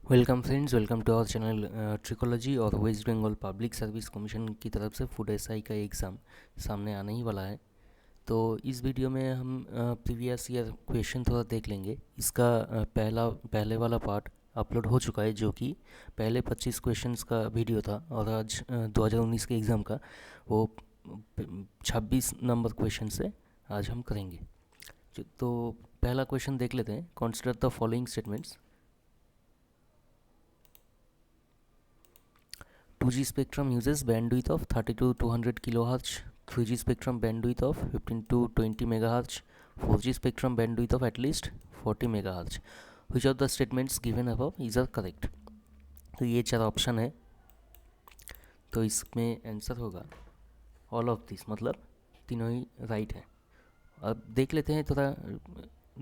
Welcome friends, welcome to our channel trichology. और West Bengal public service commission की तरफ से फूड एसआई का एग्ज़ाम सामने आने ही वाला है। तो इस वीडियो में हम प्रीवियस ईयर क्वेश्चन थोड़ा देख लेंगे। इसका पहले वाला पार्ट अपलोड हो चुका है, जो कि पहले 25 क्वेश्चंस का वीडियो था, और आज 2019 के एग्ज़ाम का वो 26 नंबर क्वेश्चन से आज हम करेंगे। तो पहला क्वेश्चन देख लेते हैं। Consider the following statements. 2G spectrum uses bandwidth of 30 to 200 kHz, 3G spectrum bandwidth of 15 to 20 MHz, 4G spectrum bandwidth of at least 40 MHz. Which of the statements given above is are correct? तो ये चार option है, तो इसमें answer होगा all of this, मतलब तीनों ही right है। अब देख लेते हैं थोड़ा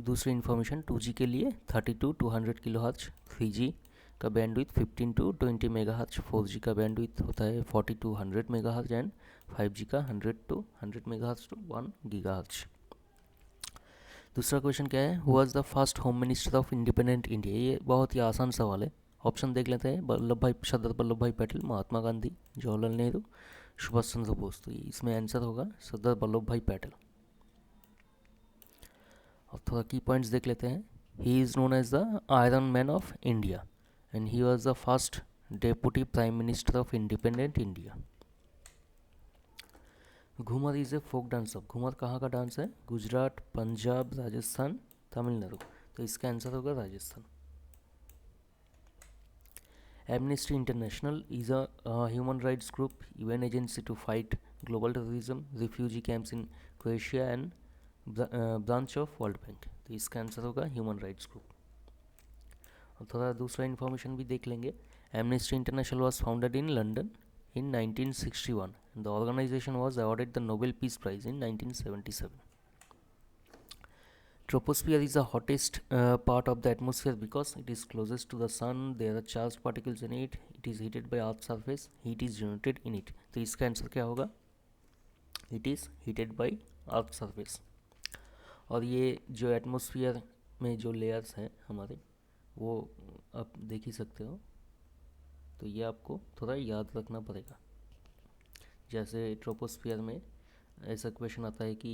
दूसरी इन्फॉर्मेशन। 2G के लिए 30 टू 200 kHz, 3G का बैंडविड्थ 15 टू 20 मेगाहर्ट्ज, 4G का बैंडविड्थ होता है 40 टू 100 मेगाहर्ट्ज, एंड 5G का 100 टू 100 मेगाहर्ट्ज टू 1 गीगाहर्ट्ज। दूसरा क्वेश्चन क्या है? Who was the first home minister of independent India? ये बहुत ही आसान सवाल है। ऑप्शन देख लेते हैं। सरदार वल्लभ भाई पटेल, महात्मा गांधी, जवाहरलाल नेहरू, सुभाष चंद्र बोस। तो इसमें आंसर होगा सरदार वल्लभ भाई पटेल। और थोड़ा की पॉइंट्स देख लेते हैं। He is known as the iron man of India, and he was the first deputy prime minister of independent India. Ghoomar is a folk dance of. Ghoomar कहाँ का डांस है? गुजरात, पंजाब, राजस्थान, तमिलनाडु। तो इसका आंसर होगा Rajasthan. Amnesty International is a human rights group, UN agency to fight global terrorism, refugee camps in Croatia and branch of World Bank. तो इसका answer होगा human rights group. और थोड़ा दूसरा इन्फॉर्मेशन भी देख लेंगे। Amnesty international was founded in London in 1961. The organization was awarded the Nobel Peace Prize in 1977. Troposphere is the hottest part of the atmosphere because it is closest to the sun. There are charged particles in it. It is heated by Earth's surface. Heat is generated in it. तो इसका answer क्या होगा? It is heated by Earth's surface. और ये जो atmosphere में जो layers हैं हमारे, वो आप देख ही सकते हो। तो ये आपको थोड़ा याद रखना पड़ेगा। जैसे ट्रोपोस्फियर में ऐसा क्वेश्चन आता है कि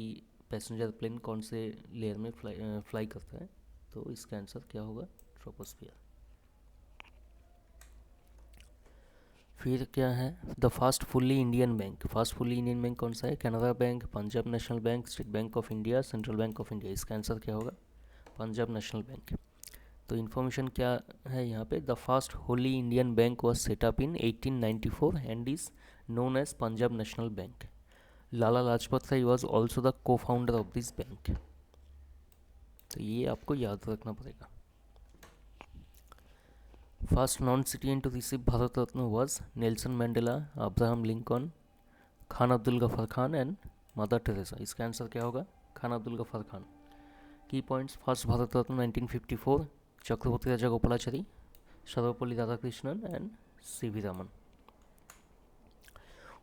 पैसेंजर प्लेन कौन से लेयर में फ्लाई करता है, तो इसका आंसर क्या होगा? ट्रोपोस्फियर। फिर क्या है? The first fully Indian bank. First fully Indian bank कौन सा है? Canara Bank, Punjab National Bank, State Bank of India, Central Bank of India. इसका आंसर क्या होगा? Punjab National Bank. तो इन्फॉर्मेशन क्या है यहाँ पे? The first holy Indian bank was set up in 1894 and is known as Punjab National Bank. Lala Lajpat Rai was also the co founder of this bank. तो ये आपको याद रखना पड़ेगा। First non citizen to receive Bharat Ratna was Nelson Mandela, Abraham Lincoln, Khan Abdul Ghaffar Khan and Mother Teresa. इसका answer क्या होगा? Khan Abdul Ghaffar Khan. Key points. First Bharat Ratna 1954 Chakravarti Raja Gopalachari, Sarvepalli Radhakrishnan and CV Raman.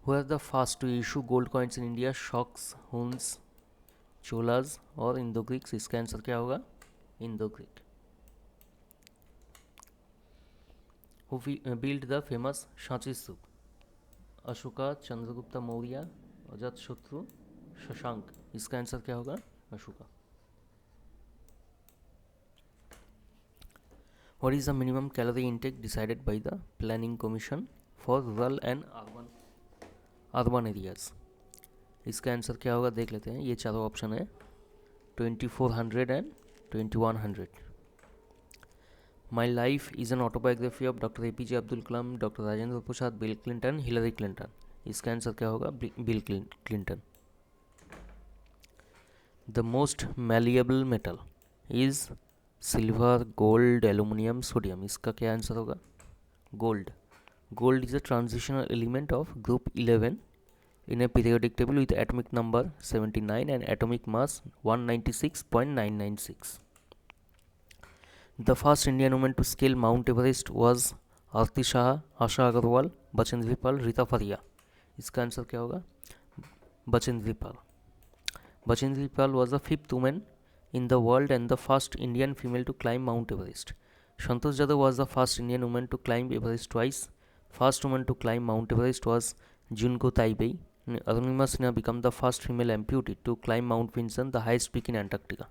Who are the first to issue gold coins in India? Shocks, Huns, Cholas और Indo Greeks. इसका answer क्या होगा? Indo Greek. Who built the famous Sanchi stupa? Ashoka, Chandragupta Maurya, Ajatashatru, Shashank. इसका answer क्या होगा? Ashoka. What is the minimum calorie intake decided by the Planning Commission for rural and urban areas? इसका answer क्या होगा? देख लेते हैं। ये चारों ऑप्शन है 2400 and 2100। My life is an autobiography of doctor APJ Abdul Kalam, doctor Rajendra Prasad, bill Clinton, Hillary Clinton. इसका आंसर क्या होगा? Bill Clinton. The most malleable metal is silver, gold, aluminium, sodium. इसका क्या आंसर होगा? Gold. Gold is a transitional element of group 11 in a periodic table with atomic number 79 and atomic mass 196.996. The first Indian woman to scale Mount Everest was Arti Shah, Asha Agarwal, Bachendri Pal, Rita Faria. इसका answer क्या होगा? Bachendri Pal. Bachendri Pal was the fifth woman in the world and the first Indian female to climb Mount Everest. Santosh Jadhav was the first Indian woman to climb Everest twice. First woman to climb Mount Everest was Junko Taibei. Arunima Sinha became the first female amputee to climb Mount Vinson, the highest peak in Antarctica.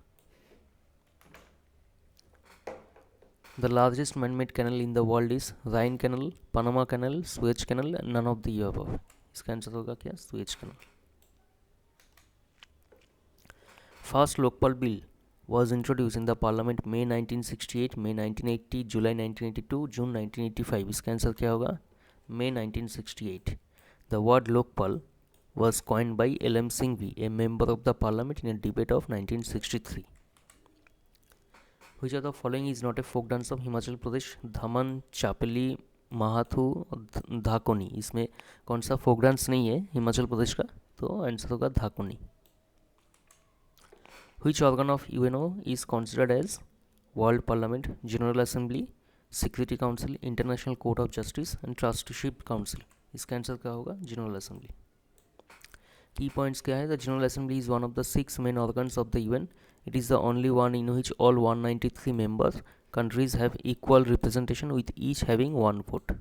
The largest man-made canal in the world is Rhine Canal, Panama Canal, Suez Canal, and none of the above. इसका answer होगा क्या? Suez Canal. First Lokpal Bill was introduced in the Parliament May 1968, May 1980, July 1982, June 1985. इसका answer क्या होगा? May 1968. The word Lokpal was coined by L.M. Singhvi, a member of the Parliament, in a debate of 1963. Which of the following is not a folk dance of Himachal Pradesh? धमन, चापली, महाथू, धाकोनी. इसमें कौन सा folk dance नहीं है हिमाचल प्रदेश का? तो answer होगा धाकोनी. Which organ of UNO is considered as World Parliament, General Assembly, Security Council, International Court of Justice and Trusteeship Council? इसका answer क्या होगा? General Assembly. Key points क्या है? The General Assembly is one of the 6 main organs of the UN. It is the only one in which all 193 member countries have equal representation, with each having one vote.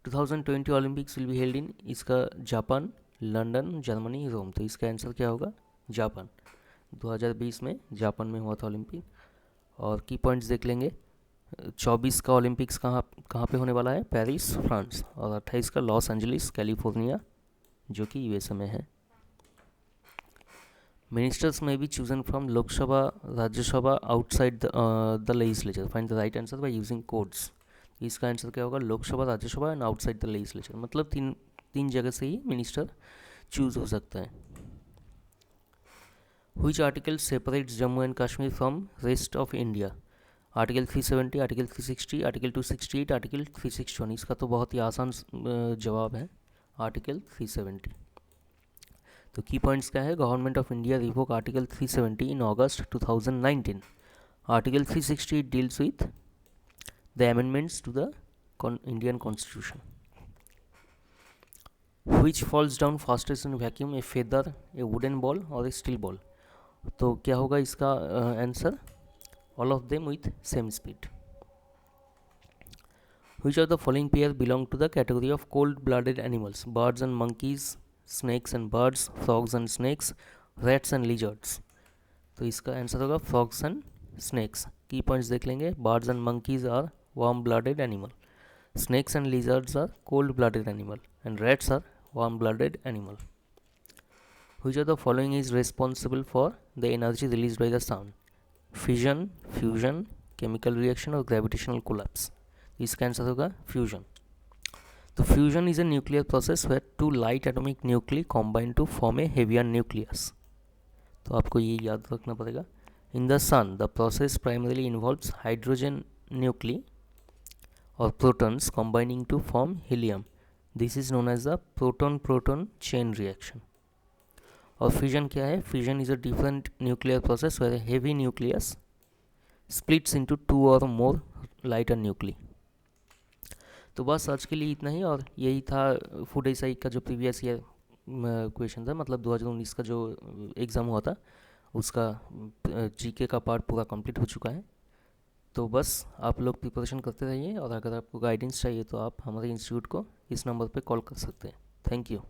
2020 Olympics will be held in इसका Japan, London, Germany, रोम. तो इसका answer क्या होगा? Japan. 2020 में Japan में हुआ था Olympic. और की पॉइंट्स देख लेंगे. 24 का ओलंपिक्स कहाँ पे होने वाला है? Paris, France. और 28 का लॉस एंजलिस, कैलिफोर्निया, जो कि यूएसए में है. मिनिस्टर्स में be chosen from Lok Sabha, Rajya Sabha outside the legislature. Find the right answer by using codes. इसका आंसर क्या होगा? Lok Sabha, Rajya Sabha and outside the legislature. मतलब तीन जगह से ही मिनिस्टर चूज हो सकता है. Which article separates Jammu and Kashmir from rest of India? Article 370, article 360, article 268, article 361. इसका तो बहुत ही आसान जवाब है, आर्टिकल 370. तो की पॉइंट्स क्या है? Government of India revoke article 370 in August 2019. Article 360 deals with the amendments to the Indian constitution. Which falls down fastest in vacuum? A feather, a wooden ball or a steel ball? तो क्या होगा इसका answer? All of them with same speed. Which of the following pair belong to the category of cold-blooded animals? Birds and monkeys, snakes and birds, frogs and snakes, rats and lizards. तो इसका answer होगा frogs and snakes. की points देख लेंगे. Birds and monkeys are warm-blooded animal. Snakes and lizards are cold-blooded animal, and rats are warm-blooded animal. Which of the following is responsible for the energy released by the sun? Fission, fusion, chemical reaction or gravitational collapse? इसका answer होगा fusion. तो fusion is a nuclear process where two light atomic nuclei combine to form a heavier nucleus. तो आपको ये याद रखना पड़ेगा. In the sun, the process primarily involves hydrogen nuclei or protons combining to form helium. This is known as the proton-proton chain reaction. और fusion क्या है? Fusion is a different nuclear process where heavy nucleus splits into 2 और मोर lighter nuclei. तो बस आज के लिए इतना ही. और यही था फूड एसआई का जो प्रीवियस ईयर क्वेश्चन था, मतलब 2019 का जो एग्ज़ाम हुआ था उसका जीके का पार्ट पूरा कंप्लीट हो चुका है. तो बस आप लोग प्रिपरेशन करते रहिए, और अगर आपको गाइडेंस चाहिए तो आप हमारे इंस्टीट्यूट को इस नंबर पे कॉल कर सकते हैं. Thank you.